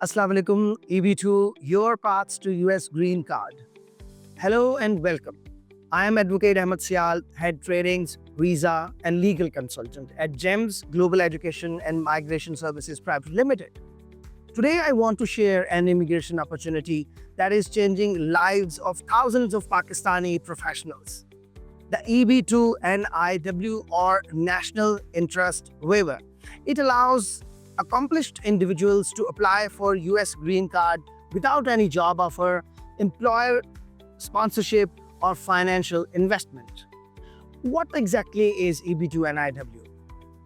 Assalamu alaikum, EB2, your paths to US green card. Hello and welcome. I am Advocate Ahmed Sial, Head Tradings, Visa and Legal Consultant at GEMS Global Education and Migration Services Private Limited. Today, I want to share an immigration opportunity that is changing lives of thousands of Pakistani professionals. The EB2 NIW or National Interest Waiver. It allows accomplished individuals to apply for US green card without any job offer, employer sponsorship, or financial investment. What exactly is EB2 NIW?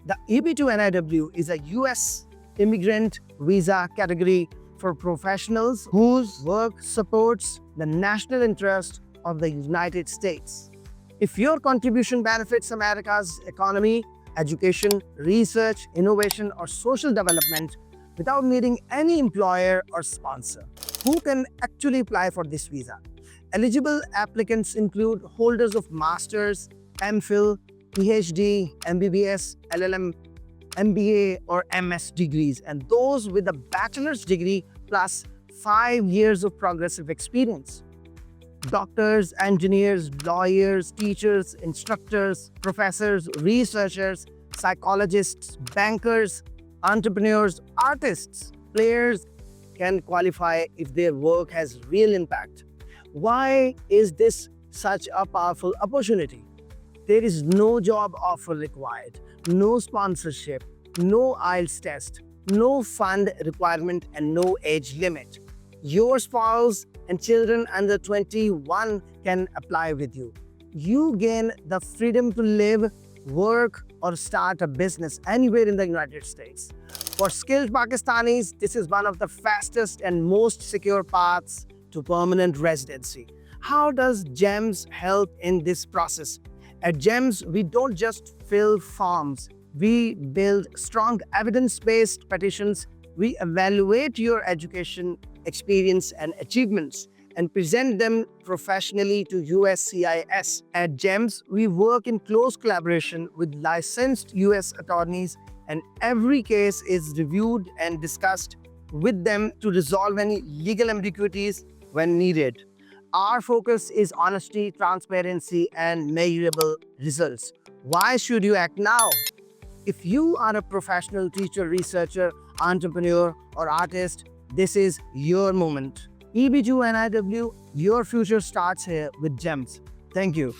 The EB2 NIW is a US immigrant visa category for professionals whose work supports the national interest of the United States. If your contribution benefits America's economy, education, research, innovation, or social development without needing any employer or sponsor, who can actually apply for this visa? Eligible applicants include holders of master's, MPhil, PhD, MBBS, LLM, MBA, or MS degrees, and those with a bachelor's degree plus 5 years of progressive experience. Doctors, engineers, lawyers, teachers, instructors, professors, researchers, psychologists, bankers, entrepreneurs, artists, players can qualify if their work has real impact. Why is this such a powerful opportunity? There is no job offer required, no sponsorship, no IELTS test, no fund requirement, and no age limit. Your spouse and children under 21 can apply with you. You gain the freedom to live, work, or start a business anywhere in the United States. For skilled Pakistanis, this is one of the fastest and most secure paths to permanent residency. How does GEMS help in this process? At GEMS, we don't just fill forms. We build strong evidence-based petitions. We evaluate your education, experience, and achievements and present them professionally to USCIS. At GEMS, we work in close collaboration with licensed US attorneys, and every case is reviewed and discussed with them to resolve any legal ambiguities when needed. Our focus is honesty, transparency, and measurable results. Why should you act now? If you are a professional teacher, researcher, entrepreneur, or artist, this is your moment. EB2 NIW, your future starts here with GEMS. Thank you.